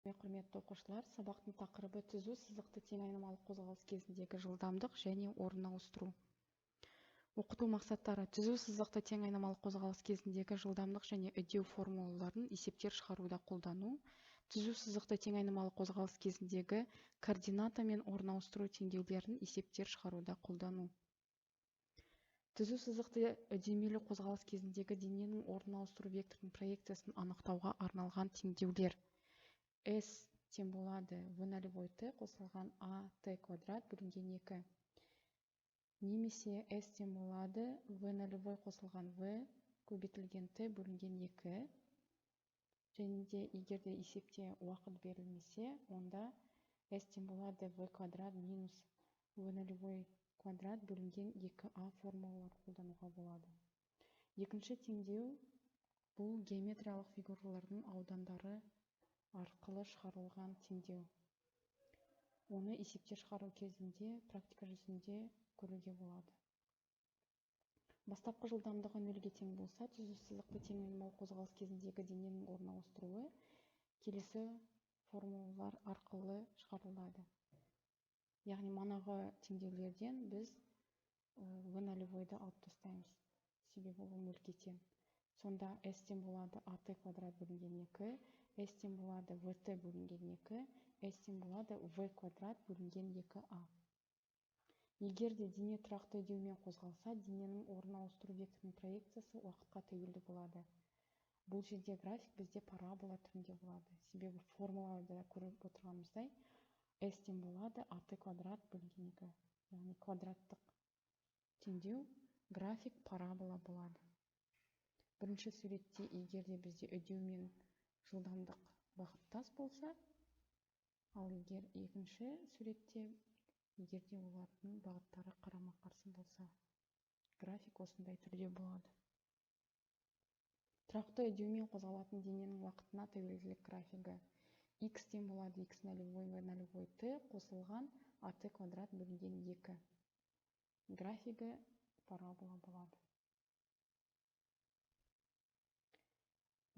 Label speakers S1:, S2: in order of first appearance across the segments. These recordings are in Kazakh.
S1: Құрметті оқушылар, сабақтың тақырыбы түзу сызықты тең айнымалы қозғалыс кезіндегі жылдамдық және орын ауыстыру. Оқыту мақсаттары: түзу сызықты тең айнымалы қозғалыс кезіндегі жылдамдық және үдеу формулаларын есептер шығаруда қолдану, түзу сызықты тең айнымалы қозғалыс кезіндегі координата мен орын ауыстыру теңдеулерін есептер шығаруда қолдану. Түзу сызықты үдемелі қозғалыс кезіндегі дененің орын ауыстыру векторының проекциясын анықтауға арналған теңдеулер. S тең болады v0 t қосылған at квадрат бөлінген 2. Немесе S тең болады v0 қосылған v көбейтілген t бөлінген 2. Және де егер де есепте уақыт берілмесе, онда S тең болады v квадрат минус v0 квадрат бөлінген 2a формулалар қолдануға болады. Екінші теңдеу бұл геометриялық фигуралардың аудандары арқылы шығарылған теңдеу. Оны есептер шығару кезінде практика жүзінде көруге болады. Бастапқы жылдамдығы 0-ге тең болса, түзу сызықты тең айнымалы қозғалыс кезіндегі дененің орын ауыстыруы келесі формулалар арқылы шығарылады. Яғни манағы теңдеулерден біз v0-ді алып тастаймыз. Себебі ол 0-ге тең. Сонда S тең болады at квадрат бөлінген 2, S тең болады vt бөлінген 2, S тең болады v квадрат бөлінген 2a. Егер де дене тұрақты үдеумен қозғалса, дененің орын ауыстыру векторының проекциясы уақытқа тәуелді болады. Бұл жерде график бізде парабола түрінде болады. Себебі формулада көріп отырғанымыздай, S тең болады at квадрат бөлінген 2. Яғни квадраттық теңдеу график парабола болады. Бірінші суретте егер де бізде үдеу мен жылдамдық бағыттас болса, ал егер екінші суретте егер де олардың бағыттары қарама-қарсы болса, график осындай түрде болады. Тұрақты үдеумен қозғалатын дененің уақытына тәуелділік графигі. X тең болады x0 v0 t қосылған at квадрат бөлінген 2. Графигі парабола болады.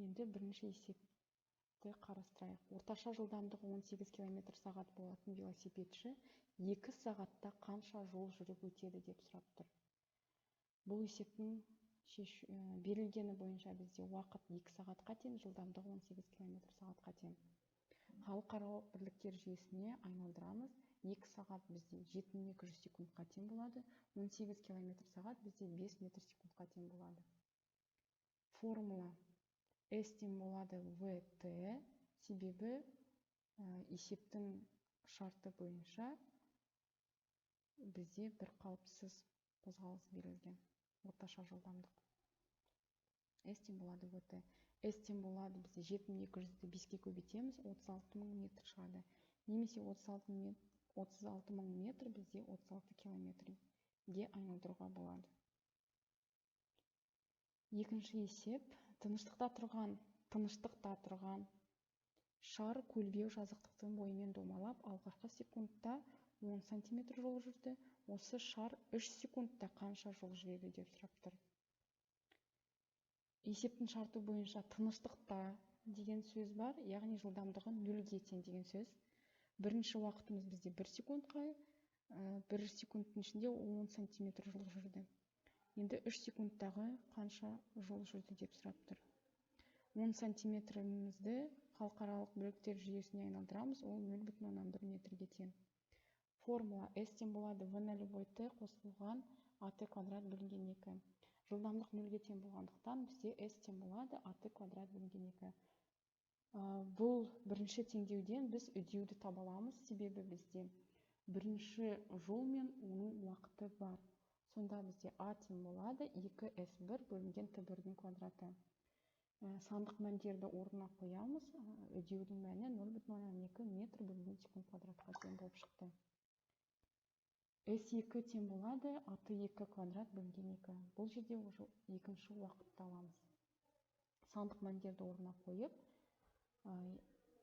S1: Енді бірінші есепті қарастырайық. Орташа жылдамдығы 18 км сағат болатын велосипедші 2 сағатта қанша жол жүріп өтеді деп сұрап тұр. Бұл есептің берілгені бойынша бізде уақыт 2 сағатқа тең, жылдамдығы 18 км сағатқа тең. Халықаралық бірліктер жүйесіне айналдырамыз. 2 сағат бізде 7200 секундқа тең болады, 18 км сағат бізде 5 метр секундқа тең болады. Формула S тең болады vt, себебі есептің шарты бойынша бізде бір қалыпсыз қозғалыс берілген, орташа жылдамдық. S тең болады vt. S тең болады бізде 7200-ді 5-ке көбейтеміз, 36.000 метр шығады. Немесе 36.000 метр бізде 36 километрге айналдыруға болады. Екінші есеп, тыныштықта тұрған шар көлбеу жазықтықтың бойымен домалап, алғашқы секундта 10 см жол жүрді. Осы шар 3 секундта қанша жол жүреді деп сұрап тұр. Есептің шарты бойынша тыныштықта деген сөз бар, яғни жылдамдығы 0-ге тең деген сөз. Бірінші уақытымыз бізде 1 секундқа, 1 секундтың ішінде 10 см жол жүрді. Енді 3 секундтағы қанша жол жүрді деп сұрап тұр. 10 сантиметрімізді халықаралық бірліктер жүйесіне айналдырамыз, ол 0,1 метрге тең. Формула S тең болады v0 t қосылған at квадрат бөлінген 2. Жылдамдық 0-ге тең болғандықтан бізде S тең болады at квадрат бөлінген 2. Бұл бірінші теңдеуден біз үдеуді таба аламыз, себебі бізде бірінші жол мен оның уақыты бар. Сонда бізде A тең болады 2S1 бөлінген T1-дің квадраты. Сандық мәндерді орнына қоямыз, үдеудің мәні 0,2 метр бөлінген секунд квадратқа тең болып шықты. S2 тең болады at2 квадрат бөлінген 2. Бұл жерде екінші уақытты аламыз. Сандық мәндерді орнына қойып,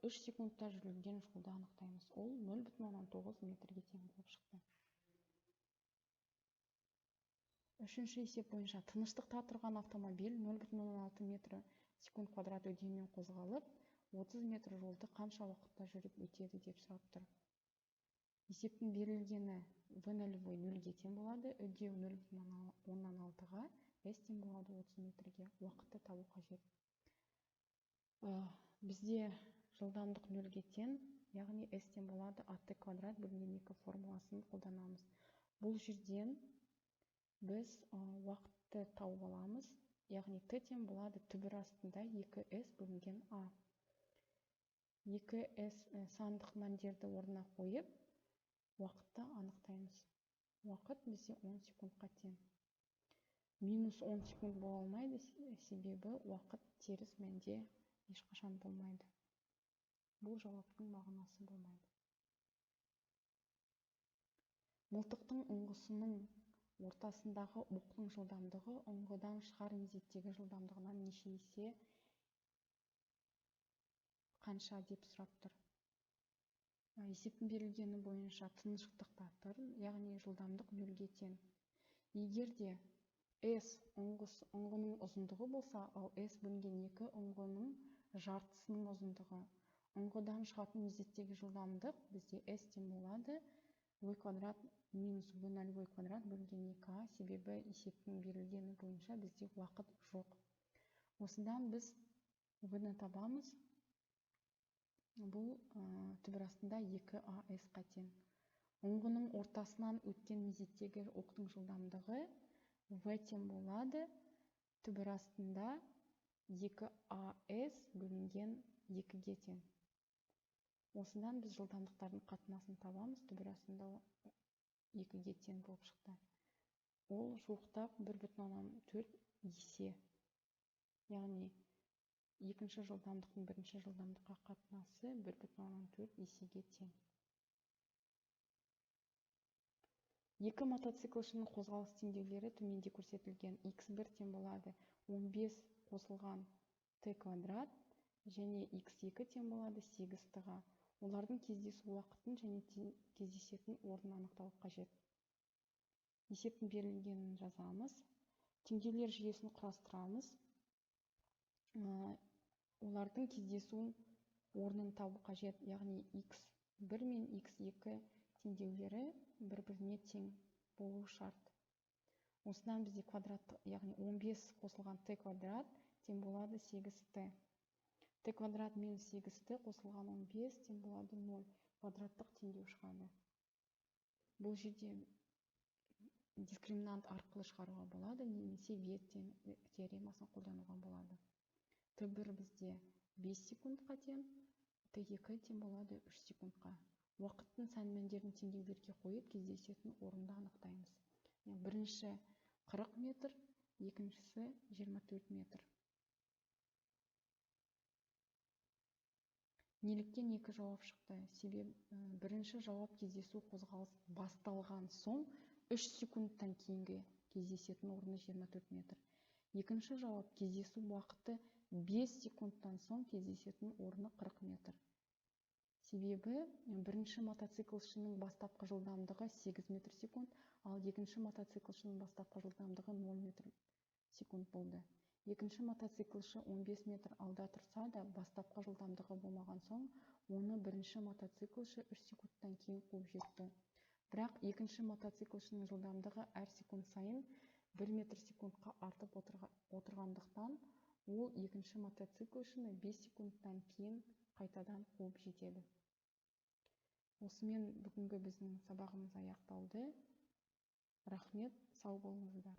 S1: 3 секундта жүрілген жолды анықтаймыз. Ол 0,9 метрге тең болып шықты. Үшінші есеп бойынша тыныштықта тұрған автомобиль 0,6 метр секунд квадрат үдеумен қозғалып, 30 метр жолды қанша уақытта жүріп өтеді деп сұрап тұр. Есептің берілгені v0 0-ге тең болады, үдеу 0,6-ға, s тең болады 30 метрге. Уақытты табу қажет. Бізде жылдамдық 0-ге тең, яғни s тең болады at квадрат бөлінген 2 формуласын қолданамыз. Бұл жерден біз уақытты тауып аламыз, яғни t тең болады түбір астында 2s бөлінген a. 2s сандық мәндерді орнына қойып, уақытты анықтаймыз. Уақыт бізде 10 секундқа тең. Минус 10 секунд бола алмайды, себебі уақыт теріс мәнде ешқашан болмайды. Бұл жауаптың мағынасы болмайды. Мылтықтың ұңғысының ортасындағы оқтың жылдамдығы ұңғыдан шығар мезеттегі жылдамдығынан неше есе қанша деп сұрап тұр. Есептің берілгені бойынша тыныштықта тұр, яғни жылдамдық 0-ге тең. Егер де s ұңғының ұзындығы болса, ал s бөлінген 2 ұңғының жартысының ұзындығы. Ұңғыдан шығатын мезеттегі жылдамдық бізде s тең болады v квадрат минус v0 квадрат бөлінген 2a, себебі есептің берілгені бойынша бізде уақыт жоқ. Осыдан біз v-ні табамыз. Бұл түбір астында 2as-қа тең. Ұңғының ортасынан өткен мезеттегі оқтың жылдамдығы v тең болады түбір астында 2as бөлінген 2-ге тең. Осыдан біз жылдамдықтардың қатынасын табамыз, түбір астында 2-ге тең болып шықты. Ол жуықтап 1,4 есе. Яғни екінші жылдамдықтың бірінші жылдамдыққа қатынасы 1,4 есеге тең. Екі мотоциклшының қозғалыс теңдеулері төменде көрсетілген. x1 тең болады 15 қосылған t квадрат және x2 тең болады 8t-ға. Олардың кездесу уақытын және кездесетін орнын анықтау қажет. Есептің берілгенін жазамыз. Теңдеулер жүйесін құрастырамыз. Олардың кездесу орнын табу қажет, яғни x1 мен x2 теңдеулері бір-біріне тең болу шарт. Осыдан бізде квадраттық, яғни 15 қосылған t квадрат тең болады 8t. t квадрат минус 8t қосылған 15 тең болады 0. Квадраттық теңдеу шығады. Бұл жерде дискриминант арқылы шығаруға болады, немесе Вет теоремасын қолдануға болады. Т1 бізде 5 секундқа тең, Т2 тең болады 3 секундқа. Уақыттың сан мәндерін теңдеулерге қойып, кездесетін орынды анықтаймыз. Бірінші 40 метр, екіншісі 24 метр. Неліктен екі жауап шықты? Себебі бірінші жауап кездесу қозғалыс басталған соң 3 секундтан кейінгі кездесетін орны 24 метр. Екінші жауап кездесу уақыты 5 секундтан соң кездесетін орны 40 метр. Себебі бірінші мотоциклшының бастапқы жылдамдығы 8 метр секунд, ал екінші мотоциклшының бастапқы жылдамдығы 0 метр секунд болды. Екінші мотоциклшы 15 метр алда тұрса да, бастапқы жылдамдығы болмаған соң, оны бірінші мотоциклшы 3 секундтан кейін қуып жетті. Бірақ екінші мотоциклшының жылдамдығы әр секунд сайын 1 метр секундқа артып отырғандықтан, ол екінші мотоциклшыны 5 секундтан кейін қайтадан қуып жетеді. Осымен бүгінгі біздің сабағымыз аяқталды. Рахмет, сау болыңыздар.